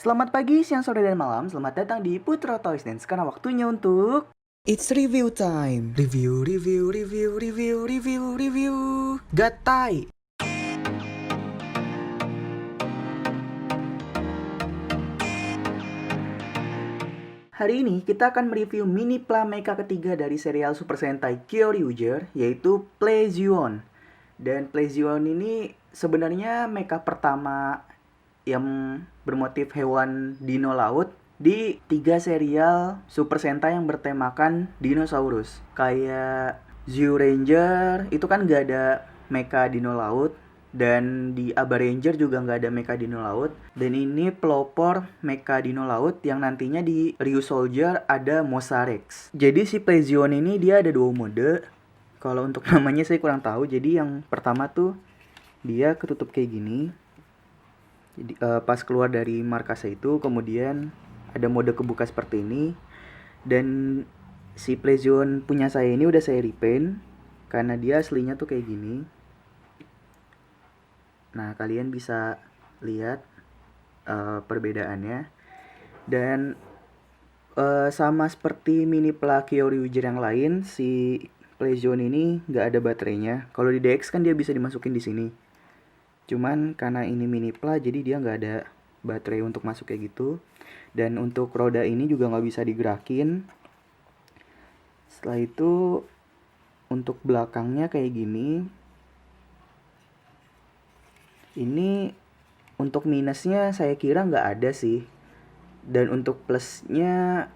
Selamat pagi, siang, sore, dan malam. Selamat datang di Putra Toys dan sekarang waktunya untuk It's review time. Review. Gatai. Hari ini kita akan mereview mini Pla Mecha ketiga dari serial Super Sentai Kyoryuger, yaitu Plezion. Dan Plezion ini sebenarnya mecha pertama yang bermotif hewan dino laut di 3 serial Super Sentai yang bertemakan dinosaurus. Kayak Zyuranger itu kan gak ada mecha dino laut, dan di Aba Ranger juga nggak ada mecha dino laut. Dan ini pelopor mecha dino laut yang nantinya di Ryu Soldier ada Mosarex. Jadi si Plezion ini dia ada 2 mode. Kalau untuk namanya saya kurang tahu. Jadi yang pertama tuh dia ketutup kayak gini. Jadi pas keluar dari markasnya itu kemudian ada mode kebuka seperti ini. Dan si Plezion punya saya ini udah saya repaint karena dia aslinya tuh kayak gini. Nah, kalian bisa lihat perbedaannya. Dan sama seperti mini Pla Kyoryuger yang lain, si Plezion ini nggak ada baterainya. Kalau di DX kan dia bisa dimasukin di sini. Cuman karena ini mini Pla, jadi dia nggak ada baterai untuk masuk kayak gitu. Dan untuk roda ini juga nggak bisa digerakin. Setelah itu untuk belakangnya kayak gini. Ini untuk minusnya saya kira nggak ada sih. Dan untuk plusnya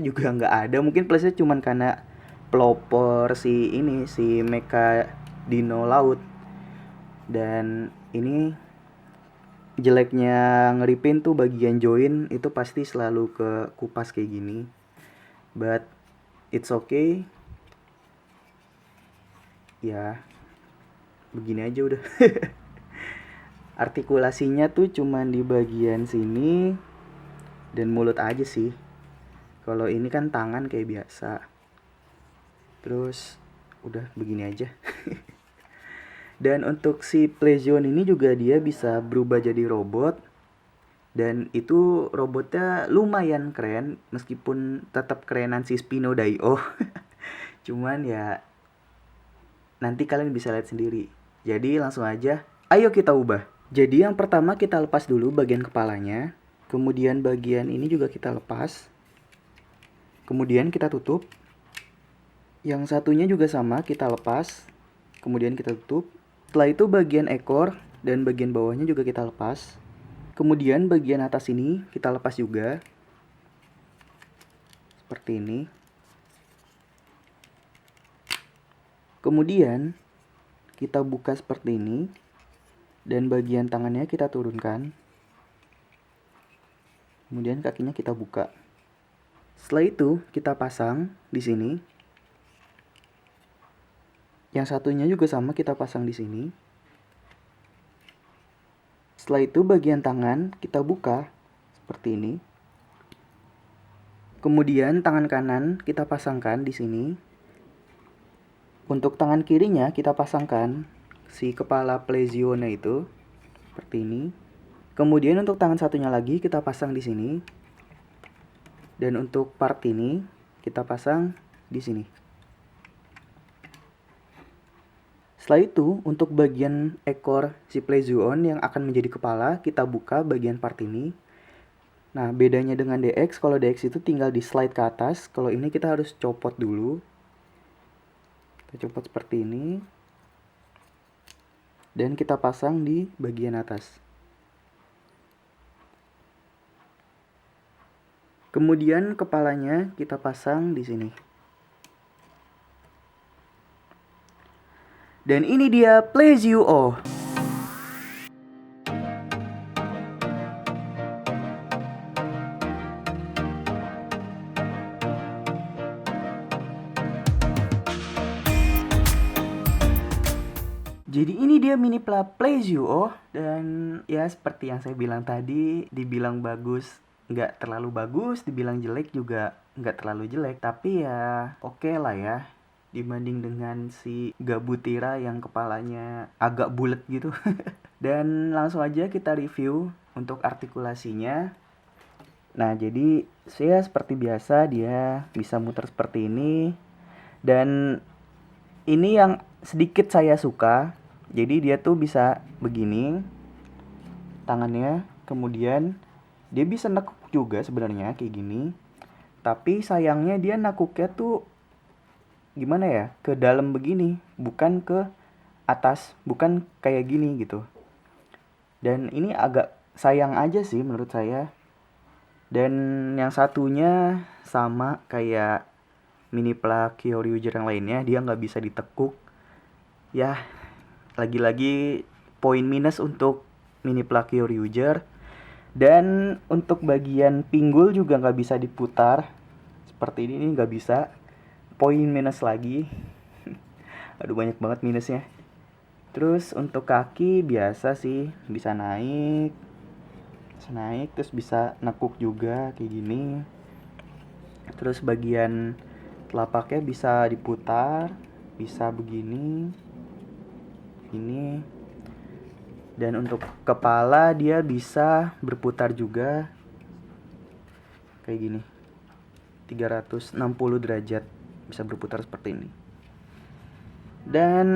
juga nggak ada. Mungkin plusnya cuman karena pelopor si mecha dino laut. Dan ini jeleknya ngeripin tuh bagian join itu pasti selalu ke kupas kayak gini. But it's okay. Ya, begini aja udah. Artikulasinya tuh cuman di bagian sini dan mulut aja sih. Kalau ini kan tangan kayak biasa. Terus udah begini aja. Dan untuk si Plezion ini juga dia bisa berubah jadi robot. Dan itu robotnya lumayan keren meskipun tetap kerenan si Spino Dio. Cuman ya nanti kalian bisa lihat sendiri. Jadi langsung aja, ayo kita ubah. Jadi yang pertama kita lepas dulu bagian kepalanya. Kemudian bagian ini juga kita lepas. Kemudian kita tutup. Yang satunya juga sama, kita lepas. Kemudian kita tutup. Setelah itu bagian ekor dan bagian bawahnya juga kita lepas. Kemudian bagian atas ini kita lepas juga. Seperti ini. Kemudian kita buka seperti ini. Dan bagian tangannya kita turunkan. Kemudian kakinya kita buka. Setelah itu kita pasang di sini. Yang satunya juga sama kita pasang di sini. Setelah itu bagian tangan kita buka seperti ini. Kemudian tangan kanan kita pasangkan di sini. Untuk tangan kirinya kita pasangkan si kepala Plezionnya itu seperti ini. Kemudian untuk tangan satunya lagi kita pasang di sini. Dan untuk part ini kita pasang di sini. Setelah itu untuk bagian ekor si Plezion yang akan menjadi kepala kita buka bagian part ini. Nah, bedanya dengan DX, kalau DX itu tinggal di slide ke atas, kalau ini kita harus copot dulu. Kita copot seperti ini. Dan kita pasang di bagian atas. Kemudian kepalanya kita pasang di sini. Dan ini dia Plezio. Jadi ini dia mini Pla Plezio. Dan ya seperti yang saya bilang tadi, dibilang bagus nggak terlalu bagus, dibilang jelek juga nggak terlalu jelek. Tapi ya oke lah ya. dibanding dengan si Gabutira yang kepalanya agak bulat gitu. Dan langsung aja kita review untuk artikulasinya. Nah, jadi saya seperti biasa dia bisa muter seperti ini. Dan ini yang sedikit saya suka. Jadi dia tuh bisa begini tangannya, kemudian dia bisa nekuk juga sebenarnya kayak gini. Tapi sayangnya dia nekuknya tuh gimana ya? Ke dalam begini, bukan ke atas, bukan kayak gini gitu. Dan ini agak sayang aja sih menurut saya. Dan yang satunya sama kayak Minipla Kyoryuger yang lainnya, dia nggak bisa ditekuk. Ya, lagi-lagi poin minus untuk Minipla Kyoryuger. Dan untuk bagian pinggul juga nggak bisa diputar. Seperti ini nggak bisa. Poin minus lagi. Aduh, banyak banget minusnya. Terus untuk kaki biasa sih, bisa naik, terus bisa nekuk juga kayak gini. Terus bagian telapaknya bisa diputar, bisa begini, ini. Dan untuk kepala dia bisa berputar juga kayak gini, 360 derajat, bisa berputar seperti ini. Dan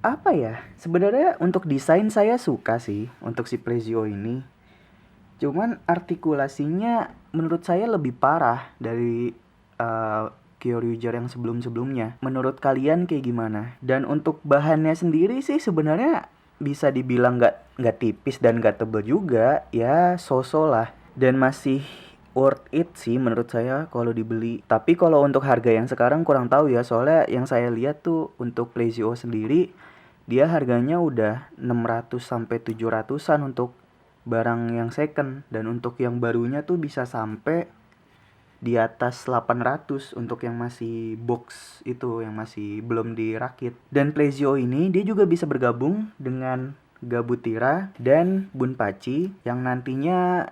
apa ya, sebenarnya untuk desain saya suka sih untuk si Plezio ini. Cuman artikulasinya menurut saya lebih parah dari Kyoryuger yang sebelum-sebelumnya. Menurut kalian kayak gimana? Dan untuk bahannya sendiri sih sebenarnya bisa dibilang nggak tipis dan nggak tebel juga, ya so-so lah. Dan masih worth it sih menurut saya kalau dibeli. Tapi kalau untuk harga yang sekarang kurang tahu ya, soalnya yang saya lihat tuh untuk Plezio sendiri dia harganya udah 600 sampai 700-an untuk barang yang second, dan untuk yang barunya tuh bisa sampai di atas 800 untuk yang masih box itu, yang masih belum dirakit. Dan Plezio ini dia juga bisa bergabung dengan Gabutira dan Bunpachi yang nantinya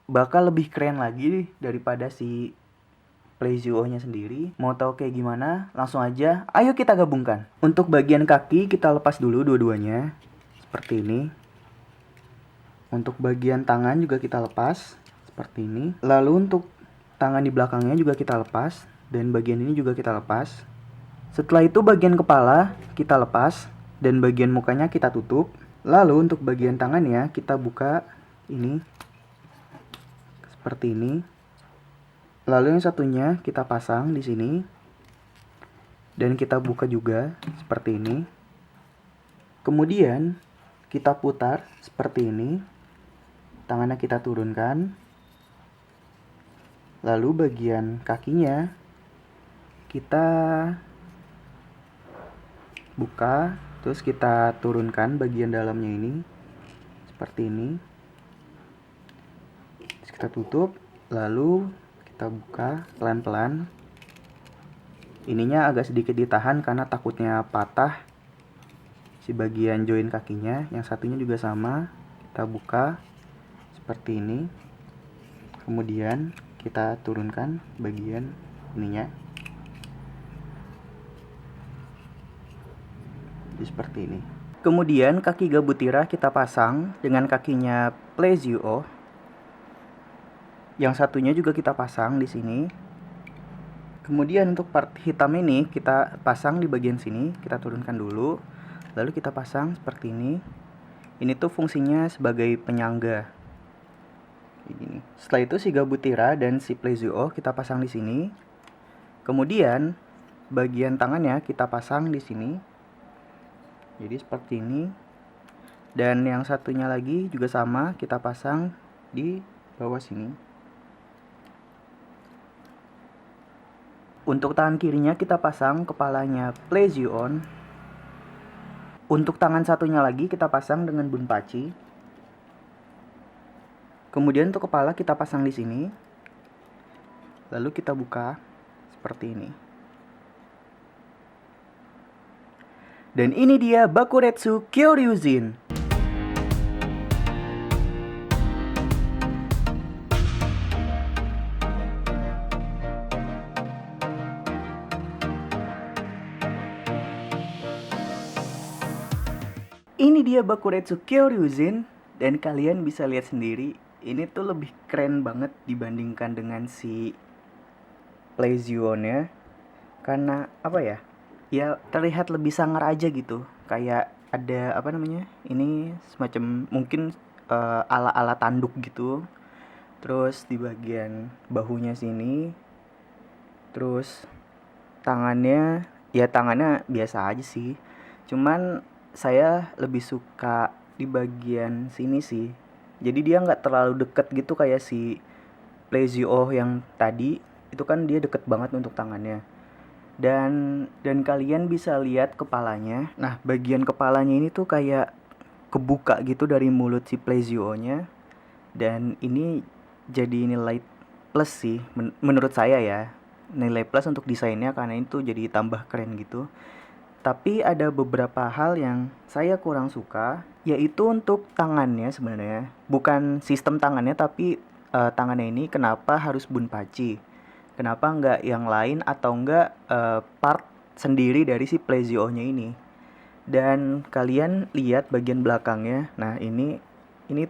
bakal lebih keren lagi daripada si Plezio-nya sendiri. Mau tahu kayak gimana? Langsung aja, ayo kita gabungkan. Untuk bagian kaki kita lepas dulu dua-duanya, seperti ini. Untuk bagian tangan juga kita lepas, seperti ini. Lalu untuk tangan di belakangnya juga kita lepas, dan bagian ini juga kita lepas. Setelah itu bagian kepala kita lepas, dan bagian mukanya kita tutup. Lalu untuk bagian tangannya kita buka ini, seperti ini. Lalu yang satunya kita pasang di sini dan kita buka juga seperti ini. Kemudian kita putar seperti ini. Tangannya kita turunkan. Lalu bagian kakinya kita buka, terus kita turunkan bagian dalamnya ini seperti ini. Terus kita tutup, lalu kita buka pelan-pelan. Ininya agak sedikit ditahan karena takutnya patah si bagian join kakinya. Yang satunya juga sama, kita buka seperti ini. Kemudian kita turunkan bagian ininya seperti ini. Kemudian kaki Gabutira kita pasang dengan kakinya Plezio. Yang satunya juga kita pasang di sini. Kemudian untuk part hitam ini kita pasang di bagian sini, kita turunkan dulu. Lalu kita pasang seperti ini. Ini tuh fungsinya sebagai penyangga. Begini. Setelah itu si Gabutira dan si Plezio kita pasang di sini. Kemudian bagian tangannya kita pasang di sini. Jadi seperti ini. Dan yang satunya lagi juga sama, kita pasang di bawah sini. Untuk tangan kirinya kita pasang kepalanya Plezio. Untuk tangan satunya lagi kita pasang dengan Bunpachi. Kemudian untuk kepala kita pasang di sini. Lalu kita buka seperti ini. Dan ini dia Bakuretsu Kyoryuzin. Ini dia Bakuretsu Kyoryuujin, dan kalian bisa lihat sendiri, ini tuh lebih keren banget dibandingkan dengan si Plesionya. Karena apa ya? Ya terlihat lebih sangar aja gitu. Kayak ada apa namanya? Ini semacam mungkin ala-ala tanduk gitu. Terus di bagian bahunya sini, terus tangannya biasa aja sih. Cuman saya lebih suka di bagian sini sih. Jadi dia nggak terlalu deket gitu kayak si Plezio yang tadi. Itu kan dia deket banget untuk tangannya. Dan kalian bisa lihat kepalanya. Nah, bagian kepalanya ini tuh kayak kebuka gitu dari mulut si Plezio-nya. Dan ini jadi nilai plus sih menurut saya ya. Nilai plus untuk desainnya karena itu jadi tambah keren gitu. Tapi ada beberapa hal yang saya kurang suka, yaitu untuk tangannya sebenarnya. Bukan sistem tangannya, tapi tangannya ini kenapa harus bunpachi? Kenapa nggak yang lain atau nggak part sendiri dari si Plezio-nya ini? Dan kalian lihat bagian belakangnya. Nah, ini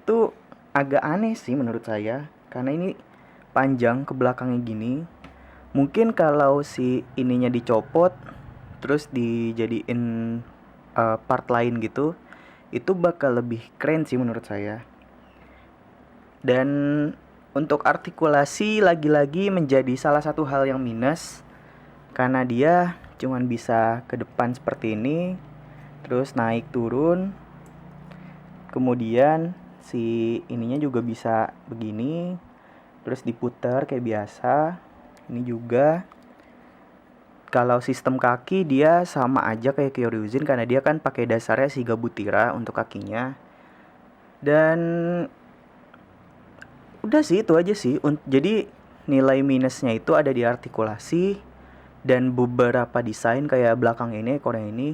tuh agak aneh sih menurut saya. Karena ini panjang ke belakangnya gini. Mungkin kalau si ininya dicopot terus dijadiin part lain gitu, itu bakal lebih keren sih menurut saya. Dan untuk artikulasi lagi-lagi menjadi salah satu hal yang minus, karena dia cuman bisa ke depan seperti ini, terus naik turun, kemudian si ininya juga bisa begini, terus diputar kayak biasa. Ini juga kalau sistem kaki dia sama aja kayak Kyoryuujin karena dia kan pakai dasarnya si Gabutira untuk kakinya. Dan udah sih itu aja sih. Jadi nilai minusnya itu ada di artikulasi dan beberapa desain kayak belakang ini, ekor ini.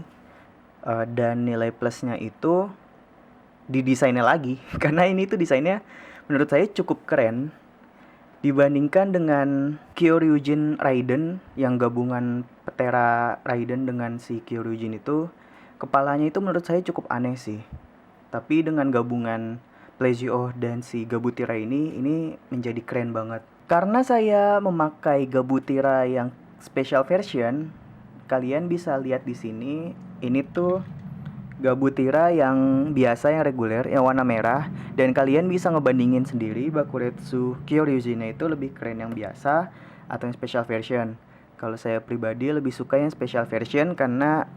Dan nilai plusnya itu di desainnya lagi karena ini tuh desainnya menurut saya cukup keren dibandingkan dengan Kyoryuujin Raiden yang gabungan Patera Raiden dengan si Kyoryuujin itu. Kepalanya itu menurut saya cukup aneh sih. Tapi dengan gabungan Plezio dan si Gabutira ini menjadi keren banget. Karena saya memakai Gabutira yang special version, kalian bisa lihat di sini. Ini tuh Gabutira yang biasa, yang reguler, yang warna merah. Dan kalian bisa ngebandingin sendiri Bakuretsu Kyoryuujin itu lebih keren yang biasa atau yang special version. Kalau saya pribadi lebih suka yang special version karena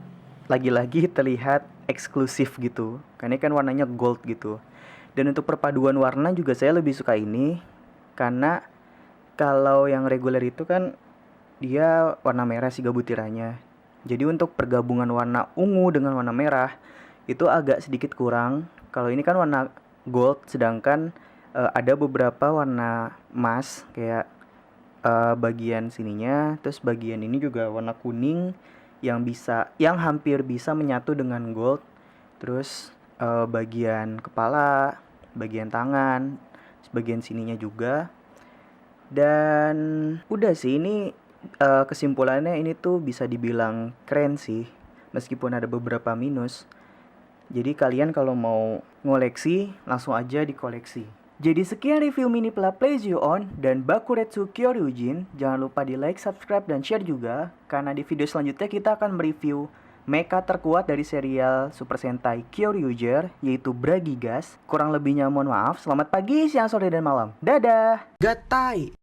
lagi-lagi terlihat eksklusif gitu. Karena kan warnanya gold gitu. Dan untuk perpaduan warna juga saya lebih suka ini. Karena kalau yang reguler itu kan dia warna merah si Gabutiranya. Jadi untuk pergabungan warna ungu dengan warna merah itu agak sedikit kurang. Kalau ini kan warna gold, sedangkan ada beberapa warna emas kayak bagian sininya, terus bagian ini juga warna kuning yang hampir bisa menyatu dengan gold. Terus bagian kepala, bagian tangan, bagian sininya juga. Dan udah sih, ini kesimpulannya ini tuh bisa dibilang keren sih, meskipun ada beberapa minus. Jadi kalian kalau mau ngoleksi langsung aja dikoleksi. Jadi sekian review mini Plezio dan Bakuretsu Kyoryuujin. Jangan lupa di like, subscribe, dan share juga, karena di video selanjutnya kita akan mereview mecha terkuat dari serial Super Sentai Kyoryuger, yaitu Bragigas. Kurang lebihnya mohon maaf. Selamat pagi, siang, sore, dan malam. Dadah. Gatai.